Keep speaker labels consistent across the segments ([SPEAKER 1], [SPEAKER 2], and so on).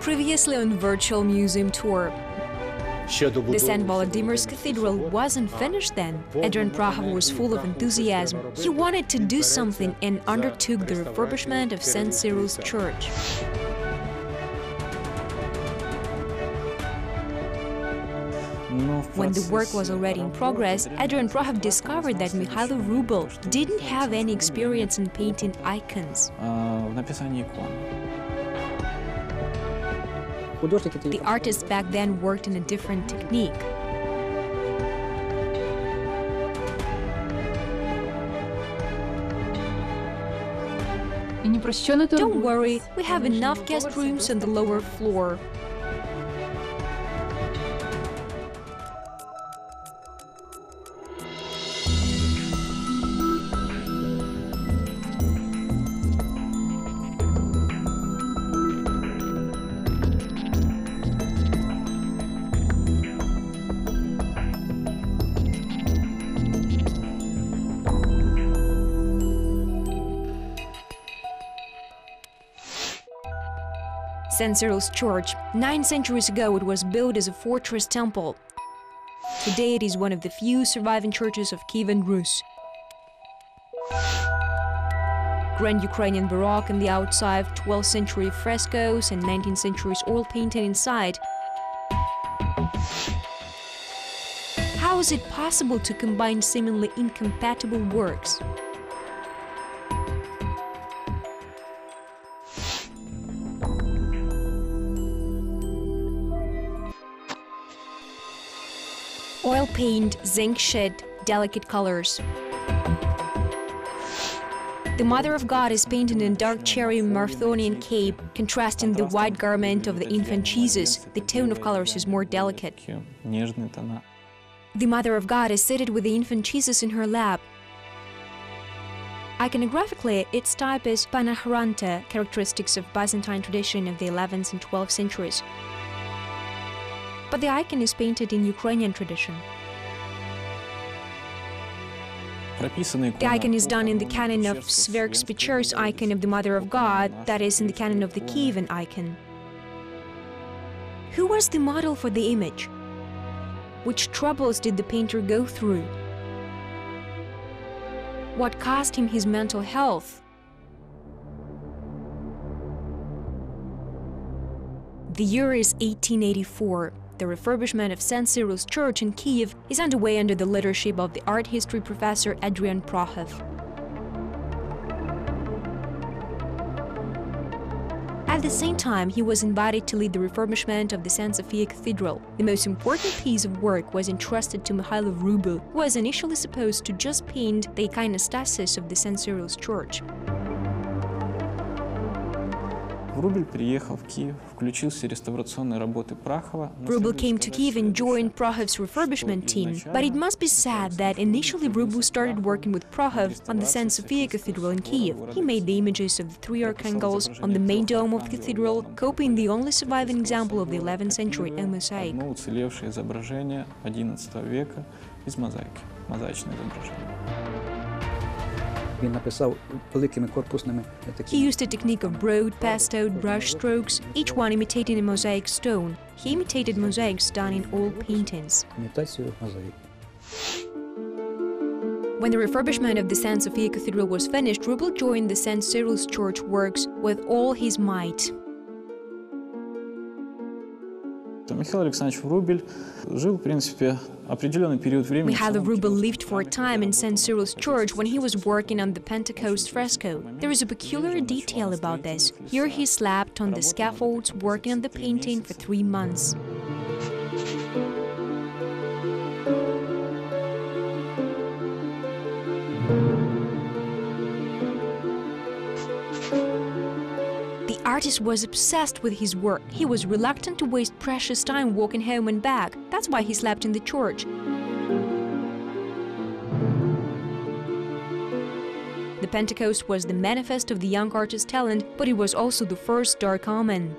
[SPEAKER 1] Previously on virtual museum tour. The St. Volodymyr's Cathedral wasn't finished then. Adrian Prahov was full of enthusiasm. He wanted to do something and undertook the refurbishment of St. Cyril's church. When the work was already in progress, Adrian Prahov discovered that Mikhail Vrubel didn't have any experience in painting icons. The artists back then worked in a different technique. Don't worry, we have enough guest rooms on the lower floor. St. Cyril's Church. 9 centuries ago it was built as a fortress temple. Today it is one of the few surviving churches of Kievan Rus. Grand Ukrainian baroque on the outside, 12th century frescoes and 19th century oil painting inside. How is it possible to combine seemingly incompatible works? Oil paint, zinc shed, delicate colors. The Mother of God is painted in dark cherry Marthonian cape, contrasting the white garment of the infant Jesus. The tone of colors is more delicate. The Mother of God is seated with the infant Jesus in her lap. Iconographically, its type is Panachranta, characteristics of Byzantine tradition of the 11th and 12th centuries. But the icon is painted in Ukrainian tradition. The icon is done in the canon of Svergspicher's icon of the Mother of God, that is, in the canon of the Kievan icon. Who was the model for the image? Which troubles did the painter go through? What cost him his mental health? The year is 1884. The refurbishment of St. Cyril's Church in Kiev is underway under the leadership of the art history professor Adrian Prahov. At the same time, he was invited to lead the refurbishment of the St. Sophia Cathedral. The most important piece of work was entrusted to Mikhail Vrubel, who was initially supposed to just paint the iconostasis of the St. Cyril's Church.
[SPEAKER 2] Vrubel
[SPEAKER 1] came to Kiev and joined Prahov's refurbishment team, but it must be said that initially Vrubel started working with Prahov on the St. Sophia Cathedral in Kiev. He made the images of the 3 archangels on the main dome of the cathedral, copying the only surviving example of the 11th century, a mosaic. He used a technique of broad, pastel brush strokes, each one imitating a mosaic stone. He imitated mosaics done in oil paintings. When the refurbishment of the St. Sophia Cathedral was finished, Vrubel joined the St. Cyril's Church works with all his might.
[SPEAKER 2] Mikhail
[SPEAKER 1] Vrubel lived for a time in St. Cyril's Church when he was working on the Pentecost fresco. There is a peculiar detail about this. Here he slept on the scaffolds, working on the painting for 3 months. The artist was obsessed with his work. He was reluctant to waste precious time walking home and back. That's why he slept in the church. The Pentecost was the manifest of the young artist's talent, but it was also the first dark omen.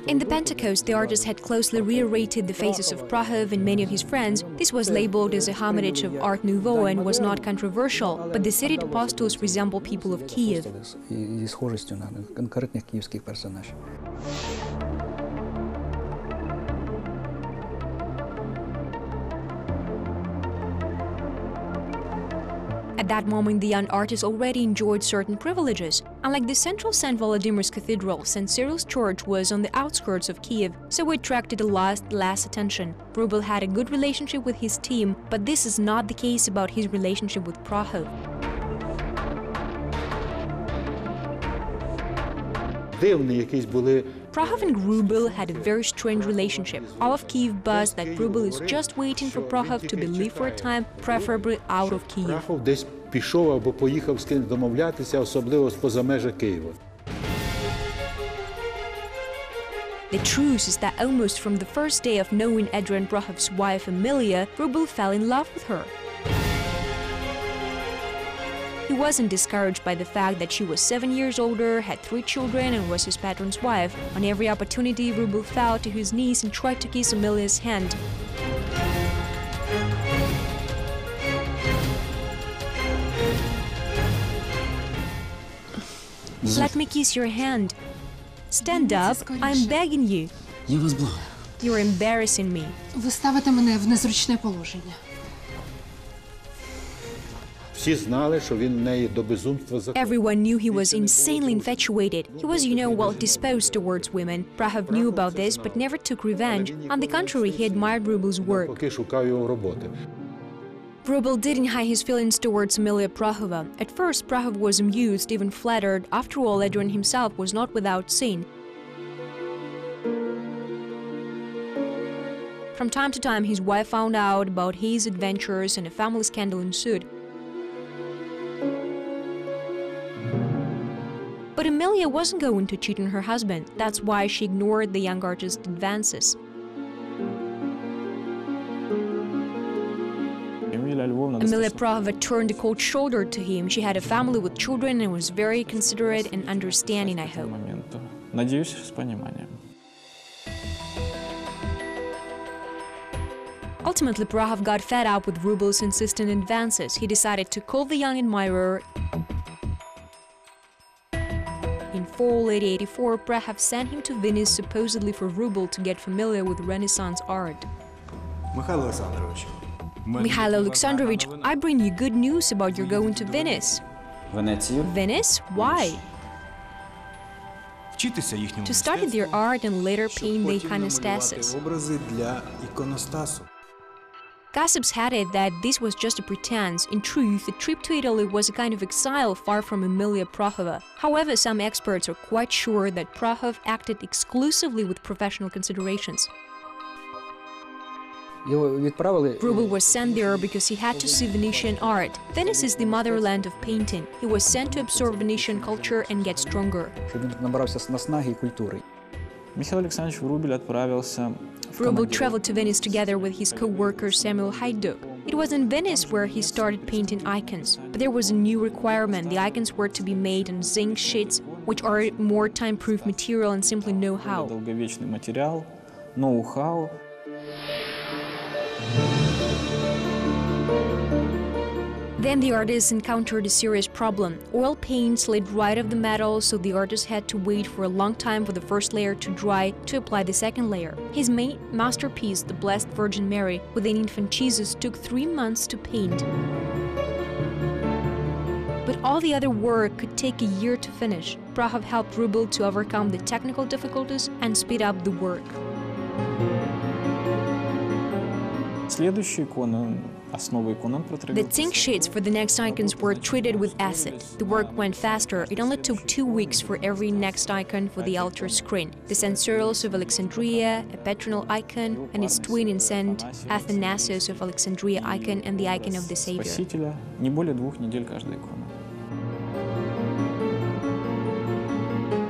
[SPEAKER 1] In the Pentecost, the artist had closely reiterated the faces of Prahov and many of his friends. This was labeled as a homage of Art Nouveau and was not controversial, but the seated apostles resemble people of Kiev. At that moment, the young artist already enjoyed certain privileges. Unlike the central St. Volodymyr's Cathedral, St. Cyril's church was on the outskirts of Kiev, so it attracted a lot less attention. Vrubel had a good relationship with his team, but this is not the case about his relationship with Prahov. Prahov and Vrubel had a very strange relationship. All of Kiev buzzed that Vrubel is just waiting for Prahov to leave for a time, preferably out of Kiev.
[SPEAKER 3] Прахов десь пішов або поїхав з кимось домовлятися, особливо поза межі Києва.
[SPEAKER 1] The truth is that almost from the first day of knowing Adrian Prahov's wife Emilia, Vrubel fell in love with her. He wasn't discouraged by the fact that she was 7 years older, had 3 children, and was his patron's wife. On every opportunity, Vrubel fell to his knees and tried to kiss Emilia's hand. Let me kiss your hand. Stand up, I'm begging you. You're embarrassing me.
[SPEAKER 4] Ви ставите мене в незручне положення.
[SPEAKER 3] Всі знали, що він в неї до безумства закоханий.
[SPEAKER 1] Everyone knew he was insanely infatuated. He was, well disposed towards women. Prahov knew about this, but never took revenge. On the contrary, he admired Vrubel's work.
[SPEAKER 3] Поки шукав його роботи.
[SPEAKER 1] Vrubel didn't hide his feelings towards Emilia Prahova. At first, Prahov was amused, even flattered. After all, Adrian himself was not without sin. From time to time, his wife found out about his adventures and a family scandal ensued. But Emilia wasn't going to cheat on her husband. That's why she ignored the young artist's advances. Emilia Prahova turned a cold shoulder to him. She had a family with children and was very considerate and understanding, I hope. Ultimately, Prahov got fed up with Vrubel's insistent advances. He decided to call the young admirer. In fall 1884, Prahov sent him to Venice supposedly for Vrubel to get familiar with Renaissance art. Mikhail Alexandrovich, I bring you good news about your going to Venice. Venice? Why? To study their art and later paint the iconostasis. Gossips had it that this was just a pretense. In truth, the trip to Italy was a kind of exile far from Emilia Prahova. However, some experts are quite sure that Prahov acted exclusively with professional considerations. Vrubel was sent there because he had to see Venetian art. Venice is the motherland of painting. He was sent to absorb Venetian culture and get stronger. Vrubel traveled to Venice together with his co-worker Samuel Hajduk. It was in Venice where he started painting icons. But there was a new requirement. The icons were to be made on zinc sheets, which are more time-proof material and simply know-how. Then the artist encountered a serious problem. Oil paint slid right off the metal, so the artist had to wait for a long time for the first layer to dry to apply the second layer. His main masterpiece, the Blessed Virgin Mary with an infant Jesus, took 3 months to paint. But all the other work could take a year to finish. Prahov helped Vrubel to overcome the technical difficulties and speed up the work. The zinc sheets for the next icons were treated with acid. The work went faster. It only took 2 weeks for every next icon for the altar screen. The St. Cyril's of Alexandria, a patronal icon, and its twin in St. Athanasius of Alexandria icon and the icon of the Savior.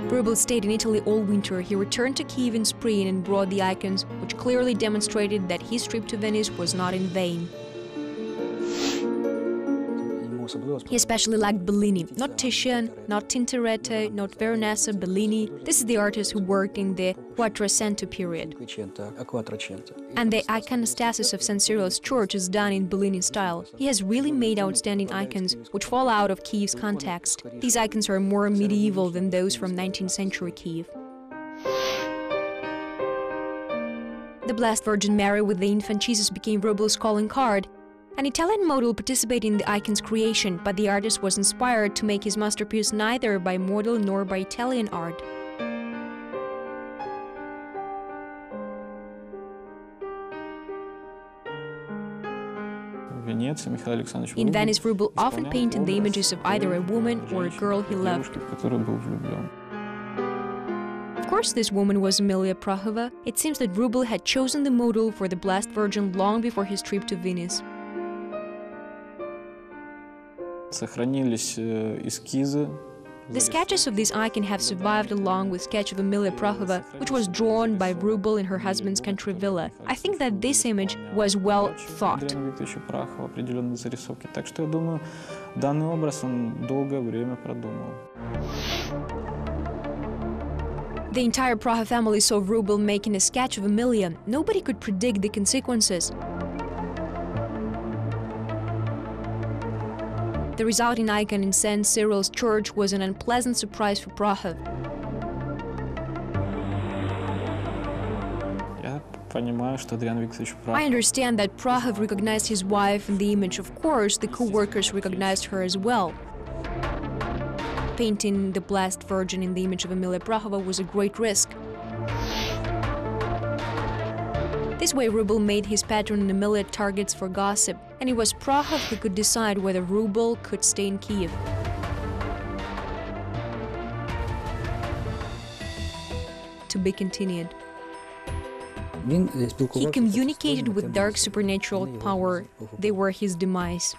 [SPEAKER 1] Vrubel stayed in Italy all winter. He returned to Kiev in spring and brought the icons, which clearly demonstrated that his trip to Venice was not in vain. He especially liked Bellini, not Titian, not Tintoretto, not Veronese, Bellini. This is the artist who worked in the Quattrocento period. And the iconostasis of San Cyril's church is done in Bellini style. He has really made outstanding icons, which fall out of Kiev's context. These icons are more medieval than those from 19th century Kiev. The Blessed Virgin Mary with the infant Jesus became Vrubel's calling card. An Italian model participated in the icon's creation, but the artist was inspired to make his masterpiece neither by model nor by Italian art. In Venice, Vrubel often painted the images of either a woman or a girl he loved. Of course, this woman was Emilia Prahova. It seems that Vrubel had chosen the model for the Blessed Virgin long before his trip to Venice. The sketches of this icon have survived along with sketch of Emilia Prahova, which was drawn by Vrubel in her husband's country villa. I think that this image was well thought. The entire Prahov family saw Vrubel making a sketch of Emilia. Nobody could predict the consequences. The resulting icon in St. Cyril's church was an unpleasant surprise for Prahov. I understand that Prahov recognized his wife in the image. Of course, the co-workers recognized her as well. Painting the Blessed Virgin in the image of Emilia Prahova was a great risk. This way, Vrubel made his patron Emilia targets for gossip, and it was Prahov who could decide whether Vrubel could stay in Kiev. To be continued. He communicated with dark supernatural power. They were his demise.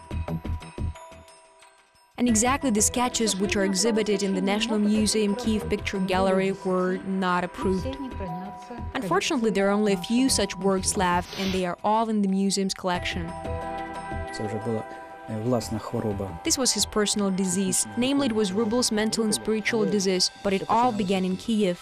[SPEAKER 1] And exactly the sketches which are exhibited in the National Museum Kiev Picture Gallery were not approved. Unfortunately, there are only a few such works left, and they are all in the museum's collection. This was his personal disease, namely it was Vrubel's mental and spiritual disease, but it all began in Kiev.